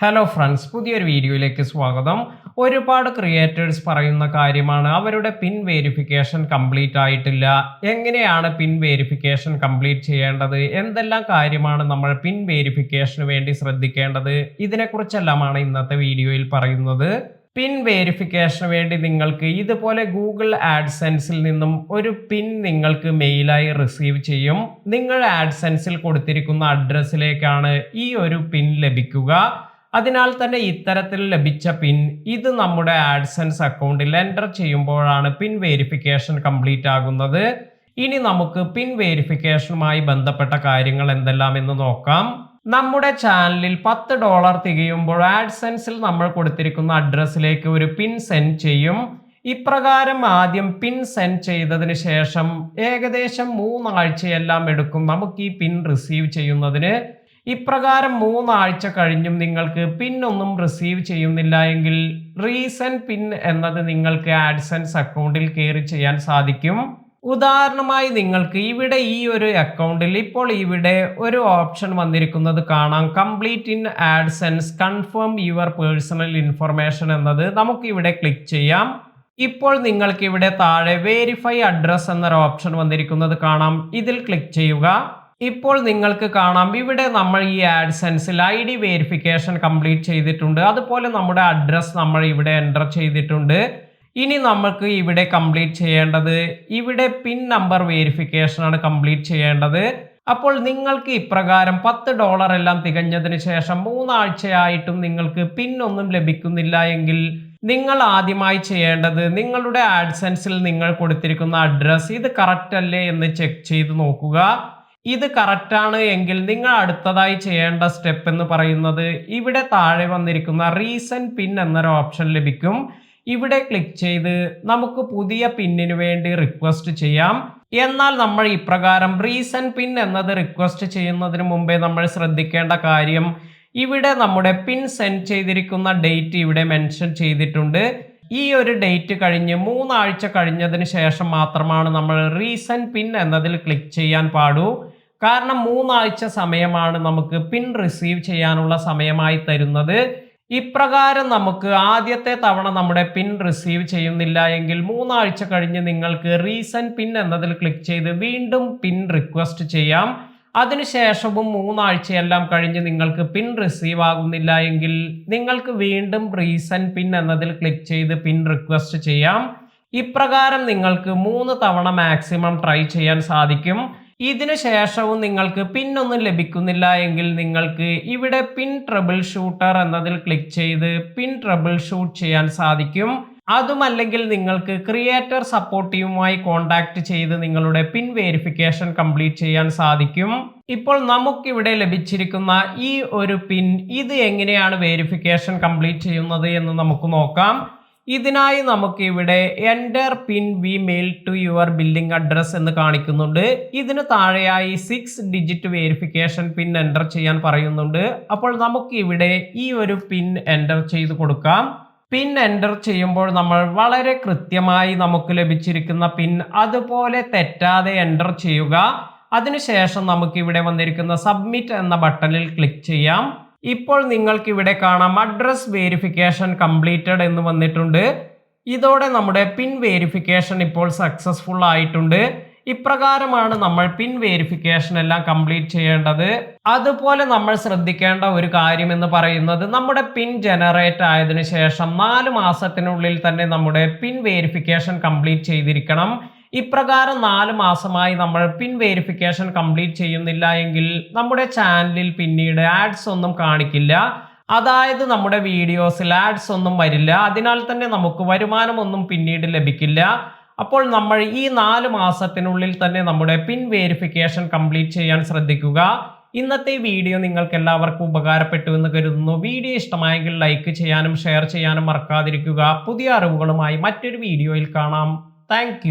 Hello friends, പുതിയൊരു വീഡിയോയിലേക്ക് സ്വാഗതം. ഒരുപാട് ക്രിയേറ്റേഴ്സ് പറയുന്ന കാര്യമാണ് അവരുടെ പിൻ വെരിഫിക്കേഷൻ കംപ്ലീറ്റ് ആയിട്ടില്ല. എങ്ങനെയാണ് പിൻ വെരിഫിക്കേഷൻ കംപ്ലീറ്റ് ചെയ്യേണ്ടത്, എന്തെല്ലാം കാര്യമാണ് നമ്മൾ പിൻ വെരിഫിക്കേഷന് വേണ്ടി ശ്രദ്ധിക്കേണ്ടത്, ഇതിനെക്കുറിച്ചെല്ലാമാണ് ഇന്നത്തെ വീഡിയോയിൽ പറയുന്നത്. പിൻ വെരിഫിക്കേഷന് വേണ്ടി നിങ്ങൾക്ക് ഇതുപോലെ ഗൂഗിൾ ആഡ്സെൻസിൽ നിന്നും ഒരു പിൻ നിങ്ങൾക്ക് മെയിലായി റിസീവ് ചെയ്യും. നിങ്ങൾ ആഡ്സെൻസിൽ കൊടുത്തിരിക്കുന്ന അഡ്രസ്സിലേക്കാണ് ഈ ഒരു പിൻ ലഭിക്കുക. അതിനാൽ തന്നെ ഇത്തരത്തിൽ ലഭിച്ച പിൻ ഇത് നമ്മുടെ ആഡ്സെൻസ് അക്കൗണ്ടിൽ എൻ്റർ ചെയ്യുമ്പോഴാണ് പിൻ വെരിഫിക്കേഷൻ കംപ്ലീറ്റ് ആകുന്നത്. ഇനി നമുക്ക് പിൻ വെരിഫിക്കേഷനുമായി ബന്ധപ്പെട്ട കാര്യങ്ങൾ എന്തെല്ലാം എന്ന് നോക്കാം. നമ്മുടെ ചാനലിൽ $10 തികയുമ്പോൾ ആഡ്സെൻസിൽ നമ്മൾ കൊടുത്തിരിക്കുന്ന അഡ്രസ്സിലേക്ക് ഒരു പിൻ സെൻഡ് ചെയ്യും. ഇപ്രകാരം ആദ്യം പിൻ സെൻഡ് ചെയ്തതിന് ശേഷം ഏകദേശം 3 ആഴ്ചയെല്ലാം എടുക്കും നമുക്ക് ഈ പിൻ റിസീവ് ചെയ്യുന്നതിന്. ഇപ്രകാരം 3 ആഴ്ച കഴിഞ്ഞും നിങ്ങൾക്ക് പിൻ ഒന്നും റിസീവ് ചെയ്യുന്നില്ല എങ്കിൽ റീസെന്റ് പിൻ എന്നത് നിങ്ങൾക്ക് ആഡ്സെൻസ് അക്കൗണ്ടിൽ കയറി ചെയ്യാൻ സാധിക്കും. ഉദാഹരണമായി നിങ്ങൾക്ക് ഇവിടെ ഈ ഒരു അക്കൗണ്ടിൽ ഇപ്പോൾ ഇവിടെ ഒരു ഓപ്ഷൻ വന്നിരിക്കുന്നത് കാണാം, complete in AdSense confirm your personal information എന്നത്. നമുക്ക് ഇവിടെ ക്ലിക്ക് ചെയ്യാം. ഇപ്പോൾ നിങ്ങൾക്ക് ഇവിടെ താഴെ വെരിഫൈ അഡ്രസ് എന്നൊരു ഓപ്ഷൻ വന്നിരിക്കുന്നത് കാണാം, ഇതിൽ ക്ലിക്ക് ചെയ്യുക. ഇപ്പോൾ നിങ്ങൾക്ക് കാണാം ഇവിടെ നമ്മൾ ഈ ആഡ്സെൻസിൽ ID വെരിഫിക്കേഷൻ കംപ്ലീറ്റ് ചെയ്തിട്ടുണ്ട്, അതുപോലെ നമ്മുടെ അഡ്രസ് നമ്മൾ ഇവിടെ എൻ്റർ ചെയ്തിട്ടുണ്ട്. ഇനി നമുക്ക് ഇവിടെ കംപ്ലീറ്റ് ചെയ്യേണ്ടത് ഇവിടെ പിൻ നമ്പർ വെരിഫിക്കേഷൻ ആണ് കംപ്ലീറ്റ് ചെയ്യേണ്ടത്. അപ്പോൾ നിങ്ങൾക്ക് ഇപ്രകാരം $10 എല്ലാം തികഞ്ഞതിന് ശേഷം 3 ആഴ്ചയായിട്ടും നിങ്ങൾക്ക് പിൻ ഒന്നും ലഭിക്കുന്നില്ല എങ്കിൽ നിങ്ങൾ ആദ്യമായി ചെയ്യേണ്ടത് നിങ്ങളുടെ ആഡ്സെൻസിൽ നിങ്ങൾ കൊടുത്തിരിക്കുന്ന അഡ്രസ് ഇത് കറക്റ്റ് അല്ലേ എന്ന് ചെക്ക് ചെയ്ത് നോക്കുക. ഇത് കറക്റ്റ് ആണ് എങ്കിൽ നിങ്ങൾ അടുത്തതായി ചെയ്യേണ്ട സ്റ്റെപ്പ് എന്ന് പറയുന്നത് ഇവിടെ താഴെ വന്നിരിക്കുന്ന റീസെന്റ് പിൻ എന്നൊരു ഓപ്ഷൻ ലഭിക്കും. ഇവിടെ ക്ലിക്ക് ചെയ്ത് നമുക്ക് പുതിയ പിന്നിന് വേണ്ടി റിക്വസ്റ്റ് ചെയ്യാം. എന്നാൽ നമ്മൾ ഇപ്രകാരം റീസെന്റ് പിൻ എന്നത് റിക്വസ്റ്റ് ചെയ്യുന്നതിന് മുമ്പേ നമ്മൾ ശ്രദ്ധിക്കേണ്ട കാര്യം ഇവിടെ നമ്മുടെ പിൻ സെൻഡ് ചെയ്തിരിക്കുന്ന ഡേറ്റ് ഇവിടെ മെൻഷൻ ചെയ്തിട്ടുണ്ട്. ഈ ഒരു ഡേറ്റ് കഴിഞ്ഞ് 3 ആഴ്ച കഴിഞ്ഞതിന് ശേഷം മാത്രമാണ് നമ്മൾ റീസെന്റ് പിൻ എന്നതിൽ ക്ലിക്ക് ചെയ്യാൻ പാടൂ. കാരണം 3 ആഴ്ച സമയമാണ് നമുക്ക് പിൻ റിസീവ് ചെയ്യാനുള്ള സമയമായി തരുന്നത്. ഇപ്രകാരം നമുക്ക് ആദ്യത്തെ തവണ നമ്മുടെ പിൻ റിസീവ് ചെയ്യുന്നില്ല എങ്കിൽ 3 ആഴ്ച കഴിഞ്ഞ് നിങ്ങൾക്ക് റീസെന്റ് പിൻ എന്നതിൽ ക്ലിക്ക് ചെയ്ത് വീണ്ടും പിൻ റിക്വസ്റ്റ് ചെയ്യാം. അതിനുശേഷവും 3 ആഴ്ചയെല്ലാം കഴിഞ്ഞ് നിങ്ങൾക്ക് പിൻ റിസീവ് ആകുന്നില്ല എങ്കിൽ നിങ്ങൾക്ക് വീണ്ടും റീസെന്റ് പിൻ എന്നതിൽ ക്ലിക്ക് ചെയ്ത് പിൻ റിക്വസ്റ്റ് ചെയ്യാം. ഇപ്രകാരം നിങ്ങൾക്ക് 3 തവണ മാക്സിമം ട്രൈ ചെയ്യാൻ സാധിക്കും. ഇതിനു ശേഷവും നിങ്ങൾക്ക് പിൻ ഒന്നും ലഭിക്കുന്നില്ല എങ്കിൽ നിങ്ങൾക്ക് ഇവിടെ പിൻ ട്രബിൾ ഷൂട്ടർ എന്നതിൽ ക്ലിക്ക് ചെയ്ത് പിൻ ട്രബിൾ ഷൂട്ട് ചെയ്യാൻ സാധിക്കും. അതുമല്ലെങ്കിൽ നിങ്ങൾക്ക് ക്രിയേറ്റർ സപ്പോർട്ട് ടീമുമായി കോൺടാക്ട് ചെയ്ത് നിങ്ങളുടെ പിൻ വെരിഫിക്കേഷൻ കംപ്ലീറ്റ് ചെയ്യാൻ സാധിക്കും. ഇപ്പോൾ നമുക്കിവിടെ ലഭിച്ചിരിക്കുന്ന ഈ ഒരു പിൻ ഇത് എങ്ങനെയാണ് വെരിഫിക്കേഷൻ കംപ്ലീറ്റ് ചെയ്യുന്നത് എന്ന് നമുക്ക് നോക്കാം. ഇതിനായി നമുക്ക് ഇവിടെ enter PIN we mail to your billing address എന്ന് കാണിക്കുന്നുണ്ട്. ഇതിന് താഴെയായി 6 ഡിജിറ്റ് വെരിഫിക്കേഷൻ പിൻ എൻ്റർ ചെയ്യാൻ പറയുന്നുണ്ട്. അപ്പോൾ നമുക്ക് ഇവിടെ ഈ ഒരു പിൻ എൻ്റർ ചെയ്ത് കൊടുക്കാം. പിൻ എൻ്റർ ചെയ്യുമ്പോൾ നമ്മൾ വളരെ കൃത്യമായി നമുക്ക് ലഭിച്ചിരിക്കുന്ന പിൻ അതുപോലെ തെറ്റാതെ എൻ്റർ ചെയ്യുക. അതിനുശേഷം നമുക്ക് ഇവിടെ വന്നിരിക്കുന്ന സബ്മിറ്റ് എന്ന ബട്ടണിൽ ക്ലിക്ക് ചെയ്യാം. ഇപ്പോൾ നിങ്ങൾക്ക് ഇവിടെ കാണാം അഡ്രസ് വെരിഫിക്കേഷൻ കംപ്ലീറ്റഡ് എന്ന് വന്നിട്ടുണ്ട്. ഇതോടെ നമ്മുടെ പിൻ വെരിഫിക്കേഷൻ ഇപ്പോൾ സക്സസ്ഫുൾ ആയിട്ടുണ്ട്. ഇപ്രകാരമാണ് നമ്മൾ പിൻ വെരിഫിക്കേഷൻ എല്ലാം കംപ്ലീറ്റ് ചെയ്യേണ്ടത്. അതുപോലെ നമ്മൾ ശ്രദ്ധിക്കേണ്ട ഒരു കാര്യം എന്ന് പറയുന്നത് നമ്മുടെ പിൻ ജനറേറ്റ് ആയതിനു ശേഷം 4 മാസത്തിനുള്ളിൽ തന്നെ നമ്മുടെ പിൻ വെരിഫിക്കേഷൻ കംപ്ലീറ്റ് ചെയ്തിരിക്കണം. ഇപ്രകാരം 4 മാസമായി നമ്മൾ പിൻ വെരിഫിക്കേഷൻ കംപ്ലീറ്റ് ചെയ്യുന്നില്ല എങ്കിൽ നമ്മുടെ ചാനലിൽ പിന്നീട് ആഡ്സ് ഒന്നും കാണിക്കില്ല. അതായത് നമ്മുടെ വീഡിയോസിൽ ആഡ്സ് ഒന്നും വരില്ല. അതിനാൽ തന്നെ നമുക്ക് വരുമാനമൊന്നും പിന്നീട് ലഭിക്കില്ല. അപ്പോൾ നമ്മൾ ഈ 4 മാസത്തിനുള്ളിൽ തന്നെ നമ്മുടെ പിൻ വെരിഫിക്കേഷൻ കംപ്ലീറ്റ് ചെയ്യാൻ ശ്രദ്ധിക്കുക. ഇന്നത്തെ വീഡിയോ നിങ്ങൾക്ക് എല്ലാവർക്കും ഉപകാരപ്പെട്ടു എന്ന് കരുതുന്നു. വീഡിയോ ഇഷ്ടമായെങ്കിൽ ലൈക്ക് ചെയ്യാനും ഷെയർ ചെയ്യാനും മറക്കാതിരിക്കുക. പുതിയ അറിവുകളുമായി മറ്റൊരു വീഡിയോയിൽ കാണാം. താങ്ക്